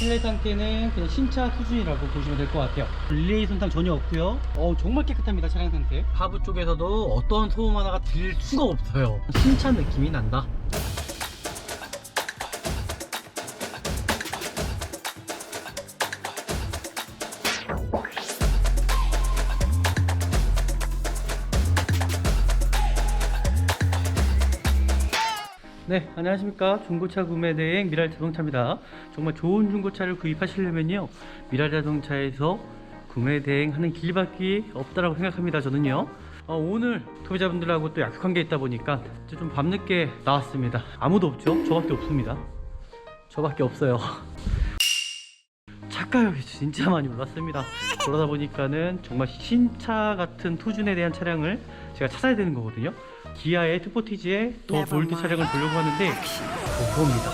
실내 상태는 그냥 신차 수준이라고 보시면 될 것 같아요. 릴레이 손상 전혀 없고요. 정말 깨끗합니다. 차량 상태. 하부 쪽에서도 어떠한 소음 하나가 들릴 수가 없어요. 신차 느낌이 난다. 네, 안녕하십니까. 중고차 구매 대행 미랄 자동차입니다. 정말 좋은 중고차를 구입하시려면요, 미랄 자동차에서 구매 대행하는 길밖에 없다라고 생각합니다. 저는요. 오늘 소비자분들하고 또 약속한 게 있다 보니까 좀 밤늦게 나왔습니다. 아무도 없죠? 저밖에 없습니다. 저밖에 없어요. 차가격이 진짜 많이 올랐습니다. 그러다 보니까는 정말 신차 같은 토준에 대한 차량을 제가 찾아야 되는 거거든요. 기아의 투포티지에 더 볼드 차량을 보려고 하는데 그겁니다.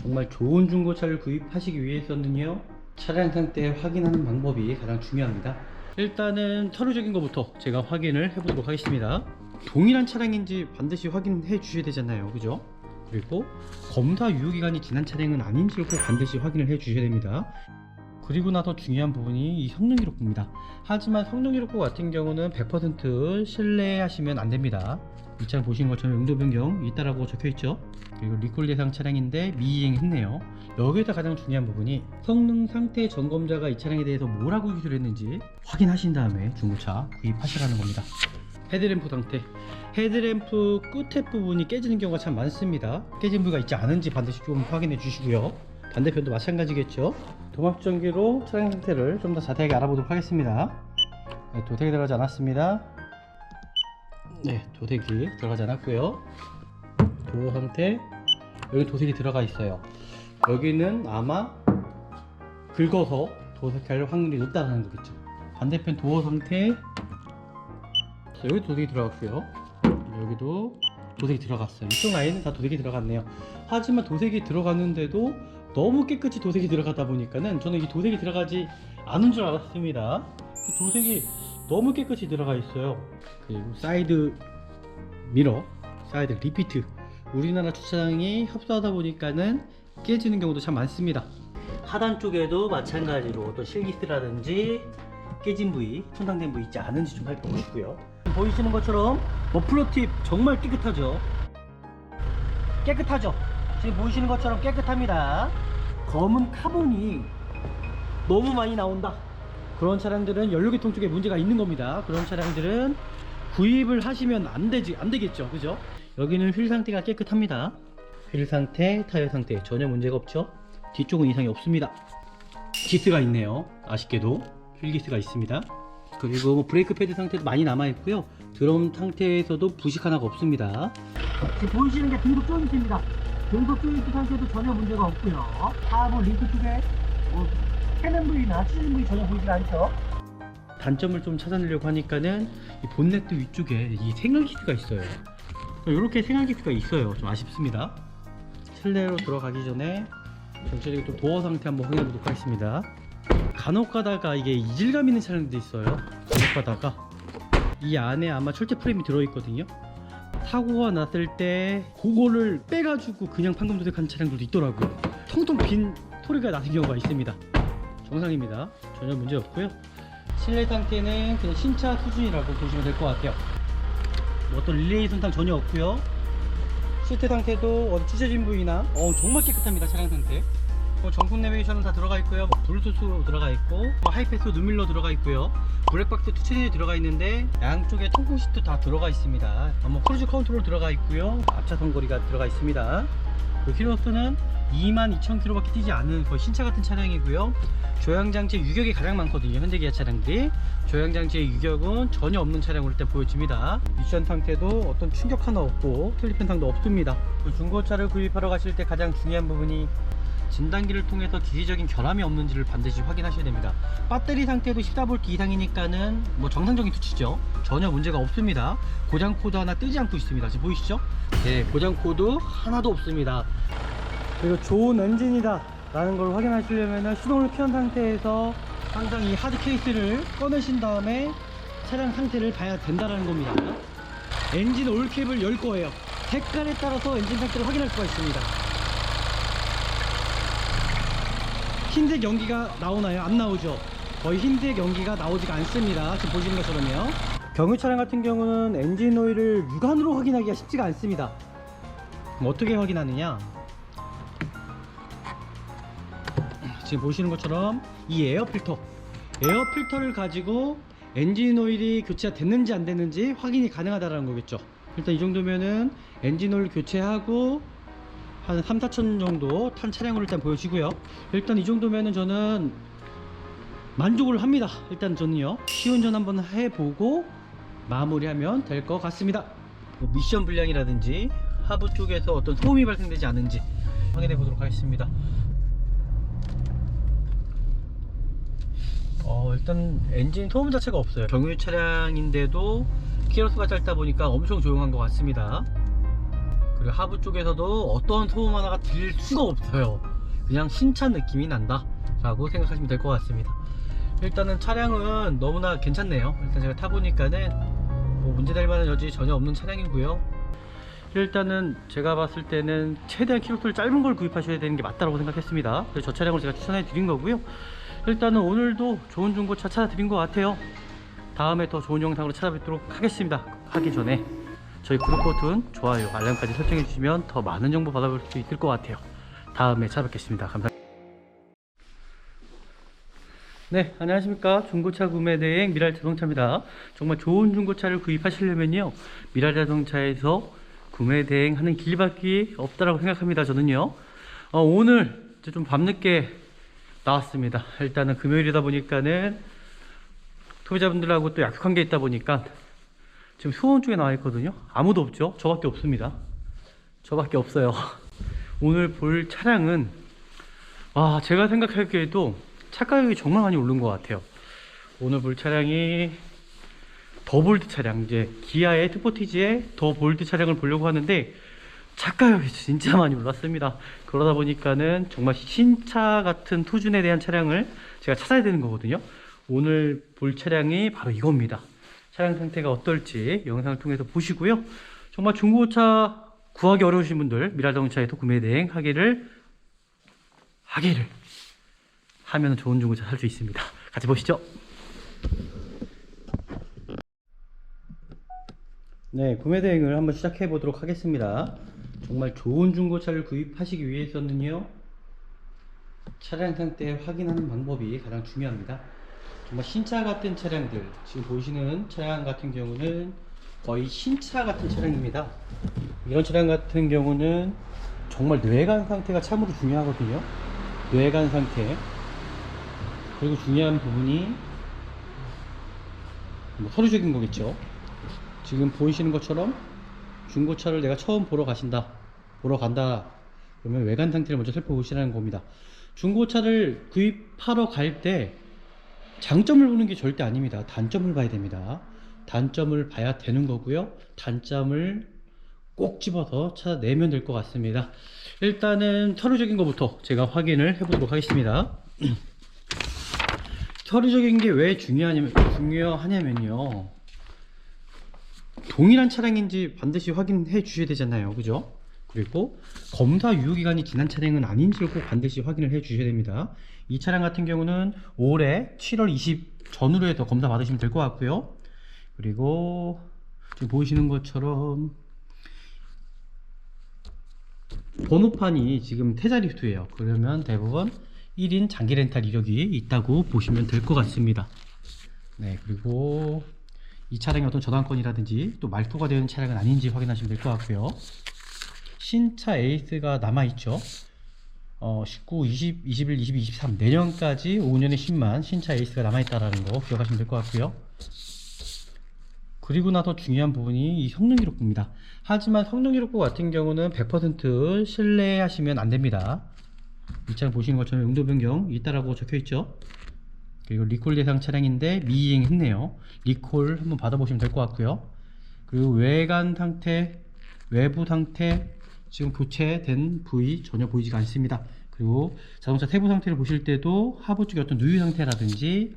정말 좋은 중고차를 구입하시기 위해서는요, 차량 상태 확인하는 방법이 가장 중요합니다. 일단은 서류적인 것부터 제가 확인을 해보도록 하겠습니다. 동일한 차량인지 반드시 확인해 주셔야 되잖아요, 그죠? 그리고 검사 유효기간이 지난 차량은 아닌지 꼭 반드시 확인을 해 주셔야 됩니다. 그리고 나서 중요한 부분이 이 성능기록부입니다. 하지만 성능기록부 같은 경우는 100% 신뢰하시면 안됩니다. 이 차량 보시는 것처럼 용도 변경 있다라고 적혀있죠. 그리고 리콜 대상 차량인데 미이행했네요. 여기에서 가장 중요한 부분이 성능 상태 점검자가 이 차량에 대해서 뭐라고 기술을 했는지 확인하신 다음에 중고차 구입하시라는 겁니다. 헤드램프 상태, 헤드램프 끝에 부분이 깨지는 경우가 참 많습니다. 깨진 부위가 있지 않은지 반드시 좀 확인해 주시고요. 반대편도 마찬가지겠죠. 도막전기로 차량 상태를 좀 더 자세하게 알아보도록 하겠습니다. 네, 도색이 들어가지 않았습니다. 네, 도색이 들어가지 않았고요. 도어 상태, 여기 도색이 들어가 있어요. 여기는 아마 긁어서 도색할 확률이 높다는 거겠죠. 반대편 도어 상태, 여기 도색이 들어갔고요. 여기도 도색이 들어갔어요. 이쪽 라인은 다 도색이 들어갔네요. 하지만 도색이 들어갔는데도 너무 깨끗이 도색이 들어가다 보니까는 저는 이 도색이 들어가지 않은 줄 알았습니다. 도색이 너무 깨끗이 들어가 있어요. 그리고 사이드 미러, 사이드 리피트, 우리나라 주차장이 협소하다 보니까는 깨지는 경우도 참 많습니다. 하단 쪽에도 마찬가지로 어떤 실기스라든지 깨진 부위, 손상된 부위 있지 않은지 좀 살펴보시고요. 보이시는 것처럼 머플러 팁 정말 깨끗하죠. 깨끗하죠. 지금 보이시는 것처럼 깨끗합니다. 검은 카본이 너무 많이 나온다. 그런 차량들은 연료계통 쪽에 문제가 있는 겁니다. 그런 차량들은 구입을 하시면 안 되겠죠, 그죠? 여기는 휠 상태가 깨끗합니다. 휠 상태, 타이어 상태 전혀 문제가 없죠. 뒤쪽은 이상이 없습니다. 기스가 있네요. 아쉽게도 휠 기스가 있습니다. 그리고 브레이크 패드 상태도 많이 남아 있고요. 드럼 상태에서도 부식 하나가 없습니다. 지금 보이시는 게 등속 조인트입니다. 등속 조인트 상태도 전혀 문제가 없고요. 하부 링크 쪽에 캐는 부위나 찢어진 부위 전혀 보이지 않죠. 단점을 좀 찾아내려고 하니까는 이 본네트 위쪽에 이 생활기스가 있어요. 이렇게 생활기스가 있어요. 좀 아쉽습니다. 실내로 들어가기 전에 전체적으로 좀 도어 상태 한번 확인해 보도록 하겠습니다. 간혹 가다가 이게 이질감 있는 차량도 있어요. 간혹 가다가 이 안에 아마 철제 프레임이 들어있거든요. 사고가 났을 때 그거를 빼가지고 그냥 판금 도색한 차량들도 있더라고요. 텅텅 빈 소리가 나는 경우가 있습니다. 정상입니다. 전혀 문제 없고요. 실내 상태는 그냥 신차 수준이라고 보시면 될 것 같아요. 어떤 릴레이 손상 전혀 없고요. 시트 상태도 찢어진 부위나 정말 깨끗합니다. 차량 상태. 정품 내비게이션은 다 들어가 있고요. 블루투스로 들어가 있고, 하이패스 눈밀러 들어가 있고요. 블랙박스 투체전이 들어가 있는데 양쪽에 통풍 시트 다 들어가 있습니다. 크루즈 컨트롤 들어가 있고요. 앞차선 거리가 들어가 있습니다. 그 키로수는 22,000km밖에 뛰지 않은 거의 신차 같은 차량이고요. 조향장치의 유격이 가장 많거든요. 현대 기아 차량들이. 조향장치의 유격은 전혀 없는 차량으로 일단 보여집니다. 미션 상태도 어떤 충격 하나 없고 틀립 현상도 없습니다. 중고차를 구입하러 가실 때 가장 중요한 부분이 진단기를 통해서 기계적인 결함이 없는지를 반드시 확인하셔야 됩니다. 배터리 상태도 14V 이상이니까는 정상적인 수치죠. 전혀 문제가 없습니다. 고장 코드 하나 뜨지 않고 있습니다. 지금 보이시죠? 네, 고장 코드 하나도 없습니다. 그리고 좋은 엔진이다 라는 걸 확인하시려면 시동을 켠 상태에서 항상 이 하드 케이스를 꺼내신 다음에 차량 상태를 봐야 된다는 겁니다. 엔진 올캡을 열 거예요. 색깔에 따라서 엔진 상태를 확인할 수가 있습니다. 흰색 연기가 나오나요? 안 나오죠. 거의 흰색 연기가 나오지가 않습니다. 지금 보시는 것처럼요. 경유 차량 같은 경우는 엔진 오일을 육안으로 확인하기가 쉽지가 않습니다. 그럼 어떻게 확인하느냐, 지금 보시는 것처럼 이 에어 필터를 가지고 엔진 오일이 교체가 됐는지 안 됐는지 확인이 가능하다는 거겠죠. 일단 이 정도면은 엔진 오일 교체하고 한 3-4천 정도 탄 차량으로 일단 보여지고요. 일단 이 정도면은 저는 만족을 합니다. 일단 저는요, 시운전 한번 해보고 마무리하면 될 것 같습니다. 뭐 미션 불량이라든지 하부 쪽에서 어떤 소음이 발생되지 않은지 확인해 보도록 하겠습니다. 일단 엔진 소음 자체가 없어요. 경유 차량인데도 키로수가 짧다 보니까 엄청 조용한 것 같습니다. 그리고 하부 쪽에서도 어떤 소음 하나가 들릴 수가 없어요. 그냥 신차 느낌이 난다 라고 생각하시면 될 것 같습니다. 일단은 차량은 너무나 괜찮네요. 일단 제가 타보니까는 뭐 문제될 만한 여지 전혀 없는 차량이고요. 일단은 제가 봤을 때는 최대한 키로수를 짧은 걸 구입하셔야 되는 게 맞다고 생각했습니다. 그래서 저 차량을 제가 추천해 드린 거고요. 일단은 오늘도 좋은 중고차 찾아드린 것 같아요. 다음에 더 좋은 영상으로 찾아뵙도록 하겠습니다. 하기 전에 저희 구독 버튼, 좋아요, 알람까지 설정해 주시면 더 많은 정보 받아볼 수 있을 것 같아요. 다음에 찾아뵙겠습니다. 감사합니다. 네, 안녕하십니까. 중고차 구매 대행 미랄자동차입니다. 정말 좋은 중고차를 구입하시려면요, 미랄자동차에서 구매 대행하는 길밖에 없다라고 생각합니다. 저는요. 오늘 좀 밤늦게 나왔습니다. 일단은 금요일이다 보니까는 소비자분들하고 또 약속한 게 있다 보니까 지금 수원 쪽에 나와 있거든요. 아무도 없죠. 저밖에 없습니다. 저밖에 없어요. 오늘 볼 차량은 제가 생각하기에도 차 가격이 정말 많이 오른 것 같아요. 오늘 볼 차량이 더 볼드 차량, 이제 기아의 스포티지의 더 볼드 차량을 보려고 하는데 차 가격이 진짜 많이 올랐습니다. 그러다 보니까는 정말 신차 같은 수준에 대한 차량을 제가 찾아야 되는 거거든요. 오늘 볼 차량이 바로 이겁니다. 차량 상태가 어떨지 영상을 통해서 보시고요. 정말 중고차 구하기 어려우신 분들 미랄자동차에서 구매 대행 하기를 하면 좋은 중고차 살 수 있습니다. 같이 보시죠. 네, 구매 대행을 한번 시작해 보도록 하겠습니다. 정말 좋은 중고차를 구입하시기 위해서는요, 차량 상태 확인하는 방법이 가장 중요합니다. 정말 신차 같은 차량들, 지금 보시는 차량 같은 경우는 거의 신차 같은 차량입니다. 이런 차량 같은 경우는 정말 뇌관 상태가 참으로 중요하거든요. 뇌관 상태. 그리고 중요한 부분이 뭐 서류적인 거겠죠. 지금 보이시는 것처럼 중고차를 내가 처음 보러 간다 그러면 외관 상태를 먼저 살펴보시라는 겁니다. 중고차를 구입하러 갈 때 장점을 보는 게 절대 아닙니다. 단점을 봐야 됩니다. 단점을 봐야 되는 거고요. 단점을 꼭 집어서 찾아내면 될 것 같습니다. 일단은 서류적인 것부터 제가 확인을 해보도록 하겠습니다. 서류적인 게 왜 중요하냐면요, 동일한 차량인지 반드시 확인해 주셔야 되잖아요. 그죠? 그리고 검사 유효기간이 지난 차량은 아닌지를 꼭 반드시 확인을 해 주셔야 됩니다. 이 차량 같은 경우는 올해 7월 20 전후로 해서 검사 받으시면 될 것 같고요. 그리고 지금 보시는 것처럼 번호판이 지금 태자리수예요. 그러면 대부분 1인 장기 렌탈 이력이 있다고 보시면 될 것 같습니다. 네, 그리고 이 차량이 어떤 저당권이라든지 또 말소가 되는 차량은 아닌지 확인하시면 될 것 같고요. 신차 에이스가 남아있죠. 19, 20, 21, 22, 23 내년까지 5년에 10만 신차 에이스가 남아있다는 거 기억하시면 될 것 같고요. 그리고 나서 중요한 부분이 이 성능기록부입니다. 하지만 성능기록부 같은 경우는 100% 신뢰하시면 안됩니다. 이 차량 보시는 것처럼 용도 변경 있다라고 적혀있죠. 그리고 리콜 대상 차량인데 미이행했네요. 리콜 한번 받아보시면 될 것 같고요. 그리고 외관 상태, 외부 상태 지금 교체된 부위 전혀 보이지가 않습니다. 그리고 자동차 세부 상태를 보실 때도 하부 쪽에 어떤 누유 상태라든지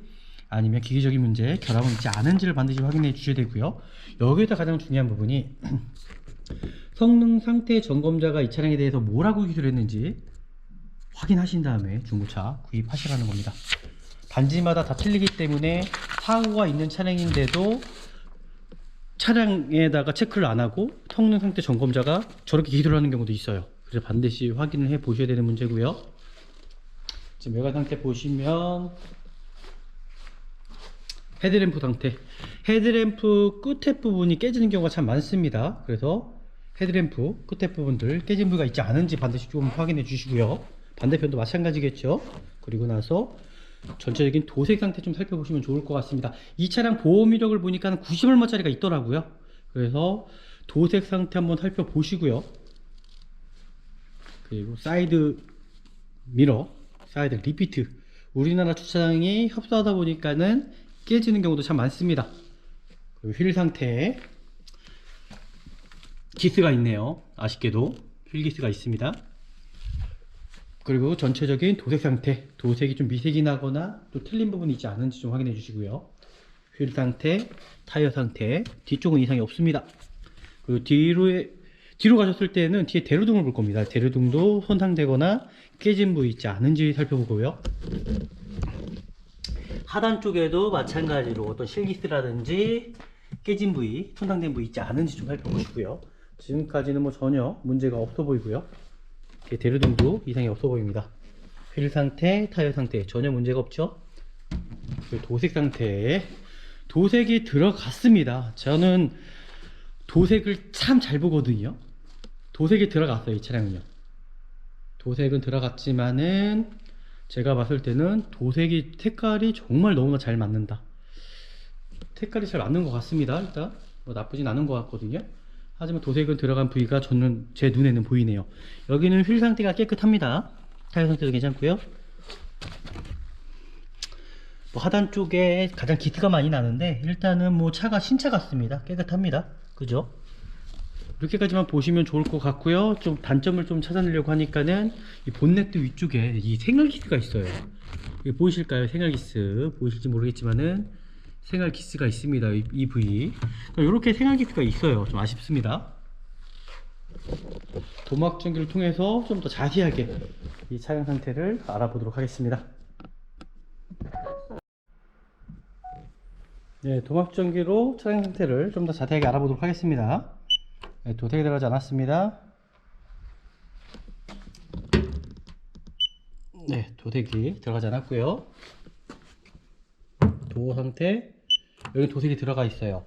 아니면 기계적인 문제, 결함은 있지 않은지를 반드시 확인해 주셔야 되고요. 여기에서 가장 중요한 부분이 성능 상태 점검자가 이 차량에 대해서 뭐라고 기술했는지 확인하신 다음에 중고차 구입하시라는 겁니다. 단지마다 다 틀리기 때문에 사고가 있는 차량인데도 차량에다가 체크를 안 하고 성능 상태 점검자가 저렇게 기술을 하는 경우도 있어요. 그래서 반드시 확인을 해 보셔야 되는 문제고요. 지금 외관 상태 보시면 헤드램프 상태, 헤드램프 끝에 부분이 깨지는 경우가 참 많습니다. 그래서 헤드램프 끝에 부분들 깨진 부위가 있지 않은지 반드시 좀 확인해 주시고요. 반대편도 마찬가지겠죠. 그리고 나서 전체적인 도색 상태 좀 살펴보시면 좋을 것 같습니다. 이 차량 보험 이력을 보니까 90얼마짜리가 있더라고요. 그래서 도색 상태 한번 살펴보시고요. 그리고 사이드 미러, 사이드 리피트, 우리나라 주차장이 협소하다 보니까는 깨지는 경우도 참 많습니다. 그리고 휠 상태에 기스가 있네요. 아쉽게도 휠 기스가 있습니다. 그리고 전체적인 도색 상태, 도색이 좀 미색이 나거나 또 틀린 부분이 있지 않은지 좀 확인해 주시고요. 휠 상태, 타이어 상태, 뒤쪽은 이상이 없습니다. 그리고 뒤로 가셨을 때는 뒤에 대로등을 볼 겁니다. 대로등도 손상되거나 깨진 부위 있지 않은지 살펴보고요. 하단 쪽에도 마찬가지로 어떤 실기스라든지 깨진 부위, 손상된 부위 있지 않은지 좀 살펴보시고요. 지금까지는 뭐 전혀 문제가 없어 보이고요. 대로등도 이상이 없어 보입니다. 휠 상태, 타이어 상태 전혀 문제가 없죠. 도색 상태, 도색이 들어갔습니다. 저는 도색을 참 잘 보거든요. 도색이 들어갔어요. 이 차량은요. 도색은 들어갔지만은 제가 봤을 때는 도색이 색깔이 정말 너무나 잘 맞는다. 색깔이 잘 맞는 것 같습니다. 일단 뭐 나쁘진 않은 것 같거든요. 하지만 도색은 들어간 부위가 저는 제 눈에는 보이네요. 여기는 휠 상태가 깨끗합니다. 타이어 상태도 괜찮고요. 뭐 하단 쪽에 가장 기스가 많이 나는데 일단은 뭐 차가 신차 같습니다. 깨끗합니다. 그죠? 이렇게까지만 보시면 좋을 것 같고요. 좀 단점을 좀 찾아내려고 하니까는 이 본네트 위쪽에 이 생활기스가 있어요. 이게 보이실까요? 생활기스 보이실지 모르겠지만은 생활기스가 있습니다. 이 부위 이렇게 생활기스가 있어요. 좀 아쉽습니다. 도막전기를 통해서 좀 더 자세하게 이 차량 상태를 알아보도록 하겠습니다. 네, 도막전기로 차량 상태를 좀 더 자세하게 알아보도록 하겠습니다. 네, 도색이 들어가지 않았습니다. 네, 도색이 들어가지 않았고요. 도어 상태, 여기 도색이 들어가 있어요.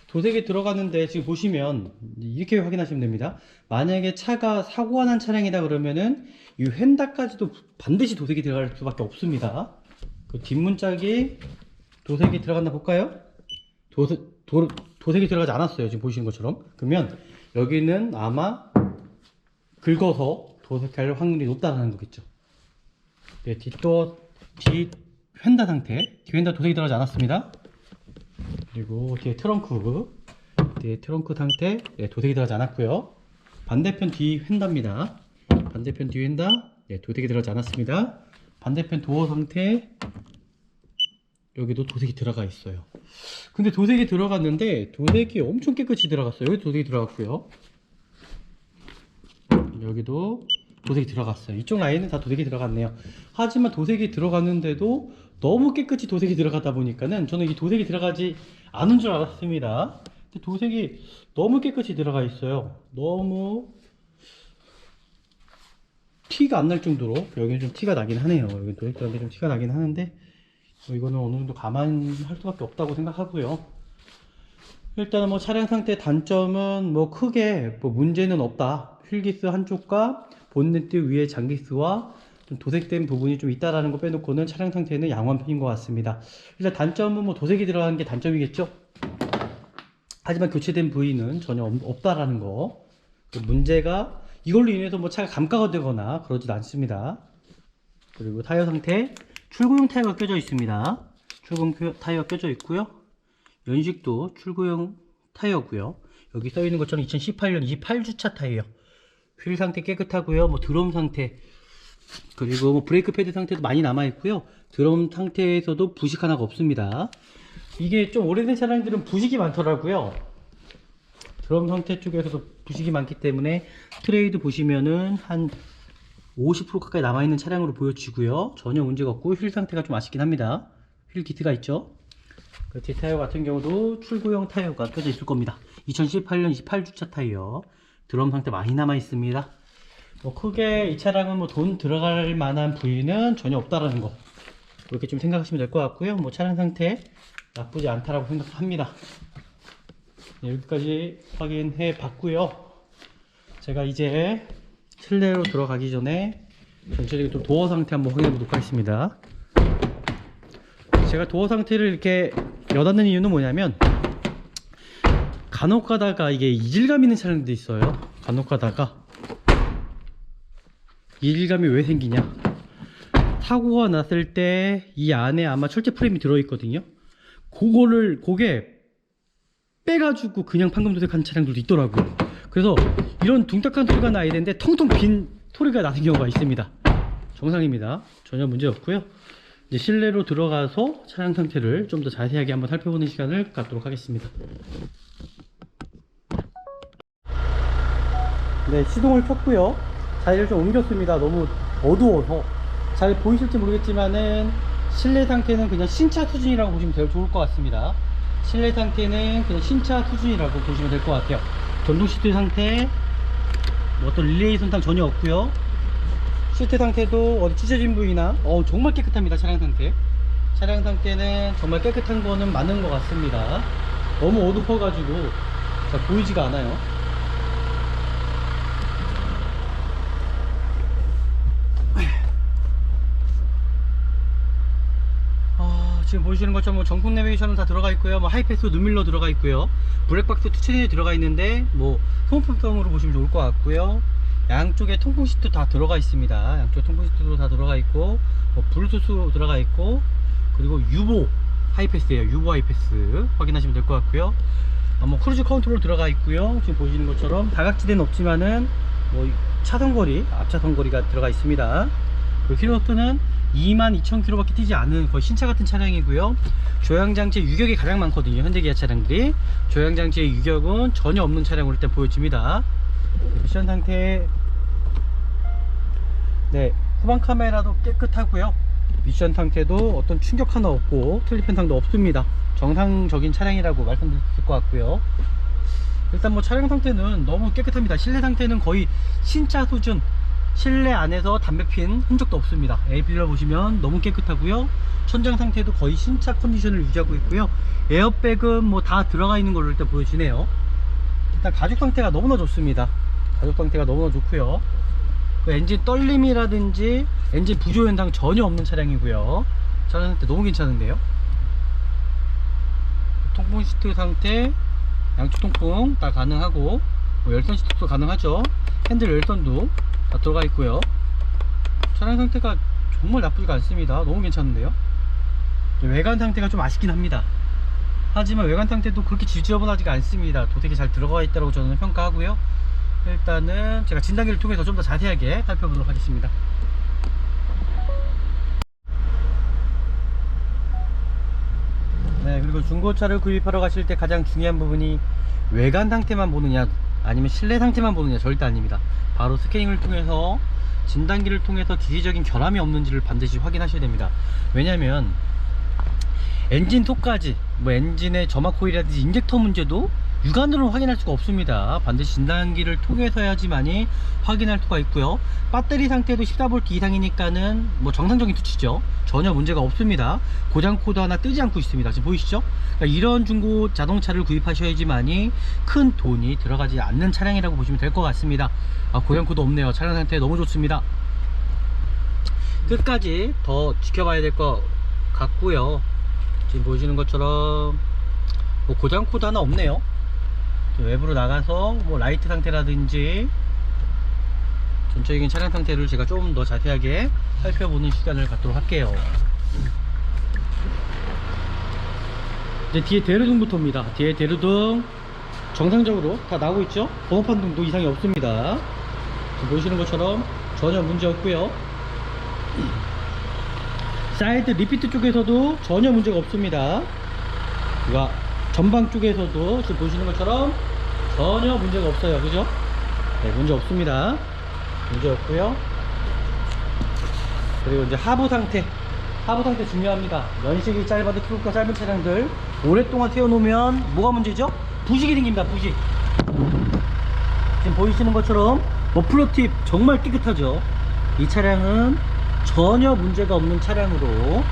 도색이 들어갔는데 지금 보시면 이렇게 확인하시면 됩니다. 만약에 차가 사고가 난 차량이다 그러면은 이 휀다까지도 반드시 도색이 들어갈 수밖에 없습니다. 그 뒷문짝이 도색이 들어갔나 볼까요? 도색이 들어가지 않았어요. 지금 보시는 것처럼. 그러면 여기는 아마 긁어서 도색할 확률이 높다는 거겠죠. 네, 뒤 휀다 상태, 뒤 휀다 도색이 들어가지 않았습니다. 그리고 뒤에 트렁크 상태, 네, 도색이 들어가지 않았고요. 반대편 뒤 휀다입니다. 반대편 뒤 휀다, 네, 도색이 들어가지 않았습니다. 반대편 도어 상태, 여기도 도색이 들어가 있어요. 근데 도색이 들어갔는데 도색이 엄청 깨끗이 들어갔어요. 여기 도색이 들어갔고요. 여기도 도색이 들어갔어요. 이쪽 라인은 다 도색이 들어갔네요. 하지만 도색이 들어갔는데도 너무 깨끗이 도색이 들어가다 보니까는 저는 이 도색이 들어가지 않은 줄 알았습니다. 근데 도색이 너무 깨끗이 들어가 있어요. 너무 티가 안 날 정도로. 여기는 좀 티가 나긴 하네요. 여기 도색 들어간 게 좀 티가 나긴 하는데 이거는 어느 정도 감안할 수밖에 없다고 생각하고요. 일단은 뭐 차량 상태 단점은 뭐 크게 뭐 문제는 없다. 휠기스 한쪽과 본네트 위에 장기스와 좀 도색된 부분이 좀 있다라는 거 빼놓고는 차량 상태는 양호한 편인 것 같습니다. 일단 단점은 뭐 도색이 들어간 게 단점이겠죠. 하지만 교체된 부위는 전혀 없다라는 거. 문제가 이걸로 인해서 뭐 차가 감가가 되거나 그러지도 않습니다. 그리고 타이어 상태, 출구용 타이어가 껴져 있습니다. 출구용 타이어가 껴져 있고요. 연식도 출구용 타이어고요. 여기 써 있는 것처럼 2018년 28주차 타이어. 휠 상태 깨끗하고요. 뭐 드럼 상태, 그리고 뭐 브레이크 패드 상태도 많이 남아 있고요. 드럼 상태에서도 부식 하나가 없습니다. 이게 좀 오래된 차량들은 부식이 많더라고요. 드럼 상태 쪽에서도 부식이 많기 때문에 트레이드 보시면은 한 50% 가까이 남아있는 차량으로 보여지고요. 전혀 문제가 없고 휠 상태가 좀 아쉽긴 합니다. 휠 키트가 있죠. 그 뒷타이어 같은 경우도 출고형 타이어가 껴져 있을 겁니다. 2018년 28주차 타이어. 드럼 상태 많이 남아 있습니다. 뭐 크게 이 차량은 뭐 돈 들어갈 만한 부위는 전혀 없다라는 거, 그렇게 좀 생각하시면 될 것 같고요. 뭐 차량 상태 나쁘지 않다라고 생각합니다. 네, 여기까지 확인해 봤고요. 제가 이제 실내로 들어가기 전에 전체적인 좀 도어 상태 한번 확인해 보도록 하겠습니다. 제가 도어 상태를 이렇게 여닫는 이유는 뭐냐면, 간혹 가다가 이게 이질감 있는 차량들도 있어요. 간혹 가다가 이질감이 왜 생기냐, 사고가 났을 때 이 안에 아마 철제 프레임이 들어있거든요. 그게 빼가지고 그냥 판금 도색한 차량들도 있더라고요. 그래서 이런 둥딱한 소리가 나야 되는데 텅텅 빈 소리가 나는 경우가 있습니다. 정상입니다. 전혀 문제 없고요. 이제 실내로 들어가서 차량 상태를 좀 더 자세하게 한번 살펴보는 시간을 갖도록 하겠습니다. 네, 시동을 켰고요. 자리를 좀 옮겼습니다. 너무 어두워서 잘 보이실지 모르겠지만은 실내 상태는 그냥 신차 수준이라고 보시면 제일 좋을 것 같습니다. 실내 상태는 그냥 신차 수준이라고 보시면 될 것 같아요. 전동 시트 상태, 뭐 어떤 릴레이 손상 전혀 없고요. 시트 상태도 어디 찢어진 부위나 정말 깨끗합니다. 차량 상태, 차량 상태는 정말 깨끗한 거는 맞는 것 같습니다. 너무 어두워가지고 잘 보이지가 않아요. 지금 보시는 것처럼 정품 내비게이션은 다 들어가 있고요. 뭐 하이패스 눈밀러 들어가 있고요. 블랙박스 투체전이 들어가 있는데 뭐 소모품성으로 보시면 좋을 것 같고요. 양쪽에 통풍 시트 다 들어가 있습니다. 양쪽 통풍 시트도 다 들어가 있고, 뭐 블루투스 들어가 있고, 그리고 유보 하이패스예요. 유보 하이패스 확인하시면 될 것 같고요. 뭐 크루즈 컨트롤 들어가 있고요. 지금 보시는 것처럼 다각지대는 없지만은 뭐 차선거리, 앞차선거리가 들어가 있습니다. 그 킬로수는 22,000km 밖에 뛰지 않은 거의 신차 같은 차량이고요. 조향장치의 유격이 가장 많거든요. 현대기아 차량들이 조향장치의 유격은 전혀 없는 차량으로 일단 보여집니다. 미션 상태, 네, 후방 카메라도 깨끗하고요. 미션 상태도 어떤 충격 하나 없고 틀립 현상도 없습니다. 정상적인 차량이라고 말씀드릴 수 있을 것 같고요. 일단 뭐 차량 상태는 너무 깨끗합니다. 실내 상태는 거의 신차 수준, 실내 안에서 담배 핀 흔적도 없습니다. 에어필러 보시면 너무 깨끗하고요. 천장 상태도 거의 신차 컨디션을 유지하고 있고요. 에어백은 뭐 다 들어가 있는 걸로 일단 보여지네요. 일단 가죽 상태가 너무나 좋습니다. 가죽 상태가 너무나 좋고요. 그 엔진 떨림이라든지 엔진 부조 현상 전혀 없는 차량이고요. 차량 상태 너무 괜찮은데요. 통풍 시트 상태, 양쪽 통풍 다 가능하고, 뭐 열선 시트도 가능하죠. 핸들 열선도 다 들어가 있고요. 차량 상태가 정말 나쁘지가 않습니다. 너무 괜찮은데요. 외관 상태가 좀 아쉽긴 합니다. 하지만 외관 상태도 그렇게 지저분하지가 않습니다. 도색이 잘 들어가 있다고 저는 평가하고요. 일단은 제가 진단기를 통해서 좀 더 자세하게 살펴보도록 하겠습니다. 네, 그리고 중고차를 구입하러 가실 때 가장 중요한 부분이 외관 상태만 보느냐 아니면 실내 상태만 보느냐 절대 아닙니다. 바로 스캐닝을 통해서, 진단기를 통해서 기계적인 결함이 없는지를 반드시 확인하셔야 됩니다. 왜냐면 엔진 속까지, 뭐 엔진의 점막 코일이라든지 인젝터 문제도 육안으로 확인할 수가 없습니다. 반드시 진단기를 통해서 해야지만이 확인할 수가 있고요. 배터리 상태도 14V 이상이니까는 뭐 정상적인 수치죠. 전혀 문제가 없습니다. 고장 코드 하나 뜨지 않고 있습니다. 지금 보이시죠? 그러니까 이런 중고 자동차를 구입하셔야지만이 큰 돈이 들어가지 않는 차량이라고 보시면 될 것 같습니다. 고장 코드 없네요. 차량 상태 너무 좋습니다. 끝까지 더 지켜봐야 될 것 같고요. 지금 보시는 것처럼 뭐 고장 코드 하나 없네요. 외부로 나가서 뭐 라이트 상태라든지 전체적인 차량 상태를 제가 좀 더 자세하게 살펴보는 시간을 갖도록 할게요. 이제 뒤에 대류등부터입니다. 뒤에 대류등 정상적으로 다 나오고 있죠. 번호판 등도 이상이 없습니다. 지금 보시는 것처럼 전혀 문제 없고요. 사이드 리피트 쪽에서도 전혀 문제가 없습니다. 전방 쪽에서도 지금 보시는 것처럼 전혀 문제가 없어요. 그죠? 네, 문제 없습니다. 문제 없고요. 그리고 이제 하부 상태 중요합니다. 연식이 짧아도 트로크가 짧은 차량들 오랫동안 태워놓으면 뭐가 문제죠? 부식이 생깁니다. 부식. 지금 보이시는 것처럼 머플러 팁 정말 깨끗하죠. 이 차량은 전혀 문제가 없는 차량으로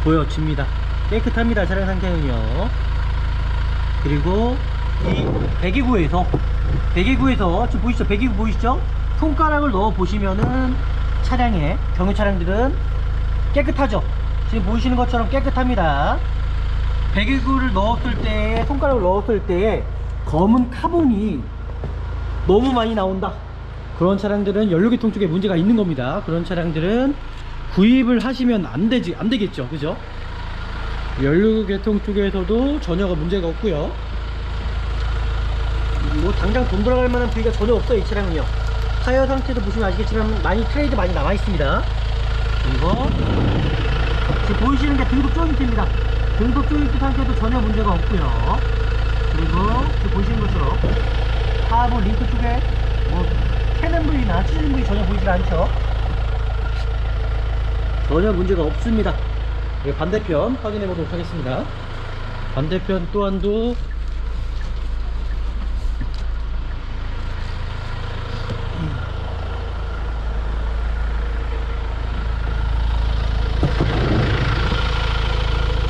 보여집니다. 깨끗합니다. 차량 상태는요. 그리고 이 배기구에서 지금 보이시죠? 배기구 보이시죠? 손가락을 넣어 보시면은 차량에 경유 차량들은 깨끗하죠. 지금 보이시는 것처럼 깨끗합니다. 배기구를 넣었을 때, 손가락을 넣었을 때 검은 카본이 너무 많이 나온다. 그런 차량들은 연료계통 쪽에 문제가 있는 겁니다. 그런 차량들은 구입을 하시면 안 되겠죠. 그죠? 연료계통 쪽에서도 전혀가 문제가 없고요. 뭐 당장 돈 들어갈 만한 부위가 전혀 없어요. 이 차량은요. 타이어 상태도 보시면 아시겠지만 트레이드 많이 남아 있습니다. 그리고 지금 보이시는 게 등급 조인트입니다. 등급 조인트 상태도 전혀 문제가 없고요. 그리고 지금 보시는 것처럼 하부 링크 쪽에 뭐 캐는 부위나 찢어진 부위 전혀 보이지 않죠. 전혀 문제가 없습니다. 그리고 반대편 확인해 보도록 하겠습니다. 반대편 또한도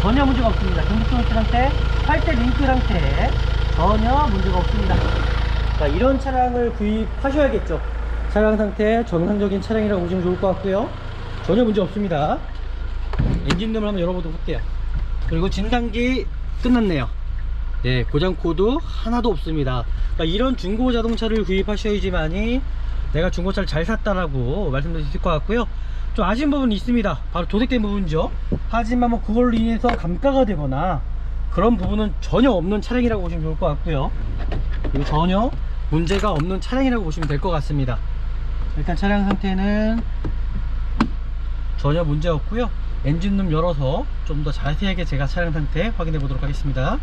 전혀 문제가 없습니다. 등급 조인트 상태, 팔대 링크 상태 전혀 문제가 없습니다. 자, 이런 차량을 구입하셔야겠죠. 차량 상태 정상적인 차량이라고 보시면 좋을 것 같고요. 전혀 문제 없습니다. 엔진룸을 한번 열어보도록 할게요. 그리고 진단기 끝났네요. 네, 고장 코드 하나도 없습니다. 그러니까 이런 중고 자동차를 구입하셔야지만이 내가 중고차를 잘 샀다라고 말씀드릴 수 있을 것 같고요. 좀 아쉬운 부분이 있습니다. 바로 도색된 부분이죠. 하지만 뭐 그걸로 인해서 감가가 되거나 그런 부분은 전혀 없는 차량이라고 보시면 좋을 것 같고요. 그리고 전혀 문제가 없는 차량이라고 보시면 될 것 같습니다. 일단 차량 상태는 전혀 문제 없고요. 엔진룸 열어서 좀 더 자세하게 제가 차량 상태 확인해 보도록 하겠습니다.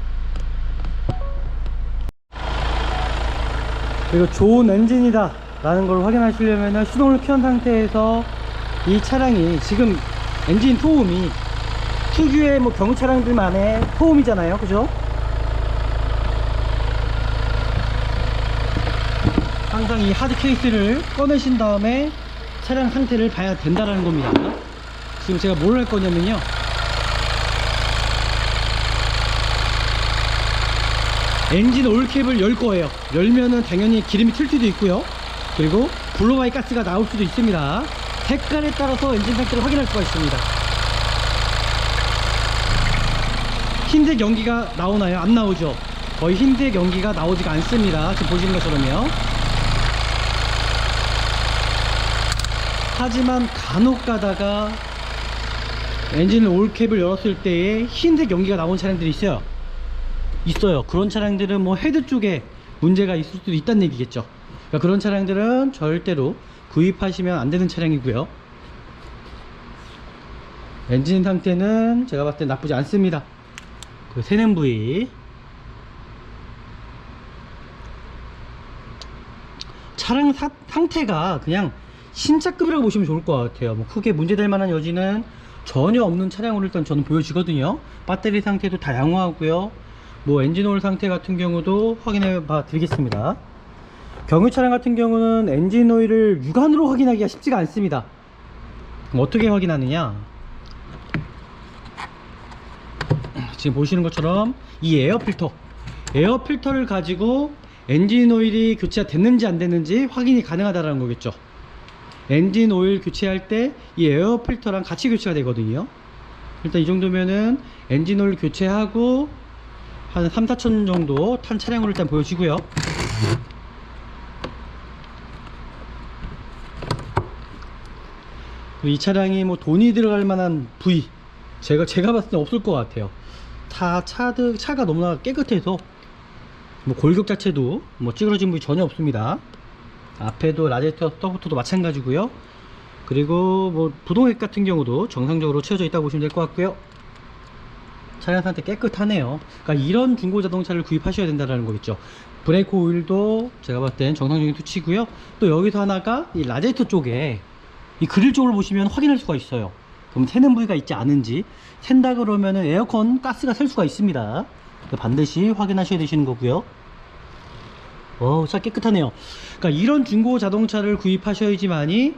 그리고 좋은 엔진이다 라는 걸 확인하시려면 시동을 켠 상태에서 이 차량이 지금 엔진 토음이 특유의 뭐 경유 차량들만의 토음이잖아요. 그죠? 항상 이 하드 케이스를 꺼내신 다음에 차량 상태를 봐야 된다는 겁니다. 지금 제가 뭘 할 거냐면요, 엔진 오일캡을 열 거예요. 열면은 당연히 기름이 튈 수도 있고요. 그리고 블로바이 가스가 나올 수도 있습니다. 색깔에 따라서 엔진 상태를 확인할 수가 있습니다. 흰색 연기가 나오나요? 안 나오죠. 거의 흰색 연기가 나오지가 않습니다. 지금 보시는 것처럼요. 하지만 간혹 가다가 엔진 오일캡을 열었을 때에 흰색 연기가 나온 차량들이 있어요. 그런 차량들은 뭐 헤드 쪽에 문제가 있을 수도 있다는 얘기겠죠. 그러니까 그런 차량들은 절대로 구입하시면 안 되는 차량이고요. 엔진 상태는 제가 봤을 때 나쁘지 않습니다. 그 세는 부위, 차량 상태가 그냥 신차급이라고 보시면 좋을 것 같아요. 뭐 크게 문제될 만한 여지는 전혀 없는 차량으로 일단 저는 보여지거든요. 배터리 상태도 다 양호하고요. 뭐 엔진오일 상태 같은 경우도 확인해 봐 드리겠습니다. 경유 차량 같은 경우는 엔진오일을 육안으로 확인하기가 쉽지가 않습니다. 어떻게 확인하느냐, 지금 보시는 것처럼 이 에어필터를 가지고 엔진오일이 교체가 됐는지 안 됐는지 확인이 가능하다는 거겠죠. 엔진오일 교체할 때 이 에어필터랑 같이 교체가 되거든요. 일단 이 정도면은 엔진오일 교체하고 한 3-4천 정도 탄 차량으로 일단 보여지고요. 이 차량이 뭐 돈이 들어갈 만한 부위 제가 봤을 때 없을 것 같아요. 다 차가 너무나 깨끗해서 뭐 골격 자체도 뭐 찌그러진 부위 전혀 없습니다. 앞에도 라디에이터 서포터도 마찬가지고요. 그리고 뭐 부동액 같은 경우도 정상적으로 채워져 있다고 보시면 될 것 같고요. 차량 상태 깨끗하네요. 그러니까 이런 중고 자동차를 구입하셔야 된다는 거겠죠. 브레이크 오일도 제가 봤을 땐 정상적인 투치고요. 또 여기서 하나가 이 라디에이터 쪽에 이 그릴 쪽을 보시면 확인할 수가 있어요. 그럼 새는 부위가 있지 않은지, 샌다 그러면은 에어컨 가스가 셀 수가 있습니다. 반드시 확인하셔야 되시는 거고요. 진짜 깨끗하네요. 그러니까 이런 중고 자동차를 구입하셔야지만이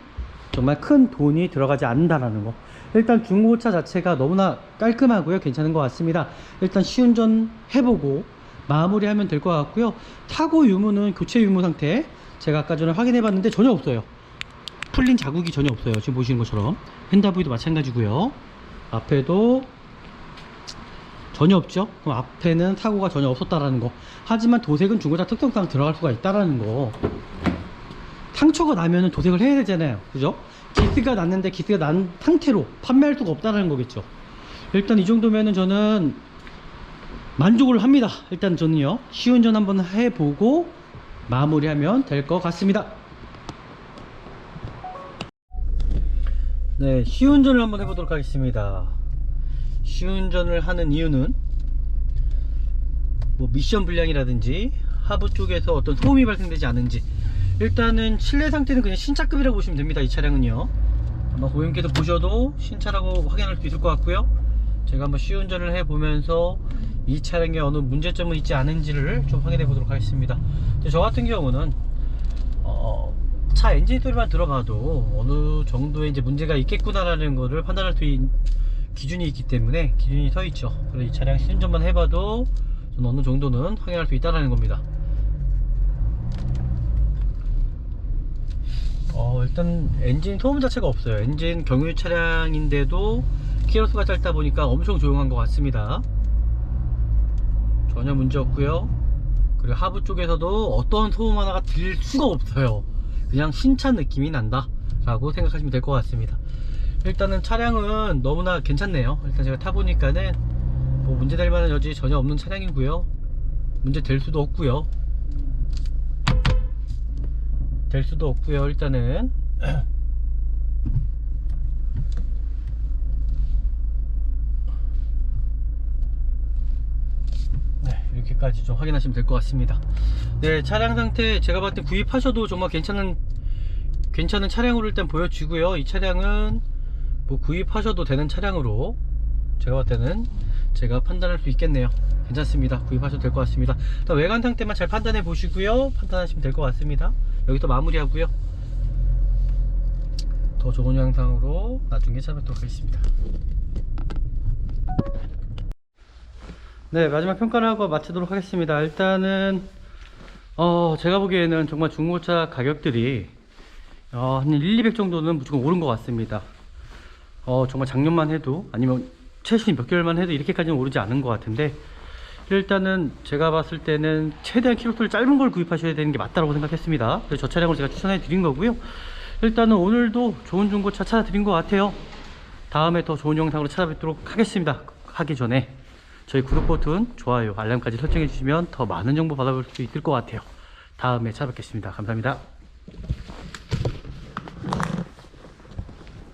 정말 큰 돈이 들어가지 않는다라는 거. 일단 중고차 자체가 너무나 깔끔하고요, 괜찮은 것 같습니다. 일단 시운전 해보고 마무리하면 될 것 같고요. 타고 유무는 교체 유무 상태 제가 아까 전에 확인해 봤는데 전혀 없어요. 풀린 자국이 전혀 없어요. 지금 보시는 것처럼 휀다 부위도 마찬가지고요. 앞에도 전혀 없죠. 그럼 앞에는 사고가 전혀 없었다라는 거. 하지만 도색은 중고차 특성상 들어갈 수가 있다라는 거. 상처가 나면은 도색을 해야 되잖아요, 그죠? 기스가 났는데 기스가 난 상태로 판매할 수가 없다라는 거겠죠. 일단 이 정도면은 저는 만족을 합니다. 일단 저는요, 시운전 한번 해보고 마무리하면 될 것 같습니다. 네, 시운전을 한번 해보도록 하겠습니다. 시운전을 하는 이유는 뭐 미션 불량이라든지 하부 쪽에서 어떤 소음이 발생되지 않은지, 일단은 실내 상태는 그냥 신차급이라고 보시면 됩니다. 이 차량은요, 아마 고객님께서 보셔도 신차라고 확인할 수 있을 것 같고요. 제가 한번 시운전을 해보면서 이 차량에 어느 문제점은 있지 않은지를 좀 확인해 보도록 하겠습니다. 저 같은 경우는 차 엔진 소리만 들어봐도 어느 정도의 이제 문제가 있겠구나라는 것을 판단할 수 있는 기준이 있기 때문에, 기준이 서 있죠. 그래서 이 차량 시운전만 해봐도 저는 어느 정도는 확인할 수 있다는 겁니다. 일단 엔진 소음 자체가 없어요. 엔진 경유 차량인데도 키로수가 짧다 보니까 엄청 조용한 것 같습니다. 전혀 문제 없고요. 그리고 하부 쪽에서도 어떤 소음 하나가 들릴 수가 없어요. 그냥 신차 느낌이 난다 라고 생각하시면 될 것 같습니다. 일단은 차량은 너무나 괜찮네요. 일단 제가 타보니까는 뭐 문제될 만한 여지 전혀 없는 차량이고요. 문제 될 수도 없고요. 일단은 네, 이렇게까지 좀 확인하시면 될 것 같습니다. 네, 차량 상태 제가 봤을 때 구입하셔도 정말 괜찮은 차량으로 일단 보여지고요. 이 차량은 뭐 구입하셔도 되는 차량으로 제가 봤을 때는 제가 판단할 수 있겠네요. 괜찮습니다. 구입하셔도 될 것 같습니다. 일단 외관 상태만 잘 판단해 보시고요, 판단하시면 될 것 같습니다. 여기서 마무리하고요, 더 좋은 영상으로 나중에 찾아뵙도록 하겠습니다. 네, 마지막 평가를 하고 마치도록 하겠습니다. 일단은 제가 보기에는 정말 중고차 가격들이 한 1, 200 정도는 무조건 오른 것 같습니다. 정말 작년만 해도, 아니면 최신 몇 개월만 해도 이렇게까지는 오르지 않은 것 같은데, 일단은 제가 봤을 때는 최대한 키로수를 짧은 걸 구입하셔야 되는 게 맞다고 생각했습니다. 그래서 저 차량을 제가 추천해 드린 거고요. 일단은 오늘도 좋은 중고차 찾아드린 것 같아요. 다음에 더 좋은 영상으로 찾아뵙도록 하겠습니다. 하기 전에 저희 구독 버튼, 좋아요, 알람까지 설정해 주시면 더 많은 정보 받아볼 수 있을 것 같아요. 다음에 찾아뵙겠습니다. 감사합니다.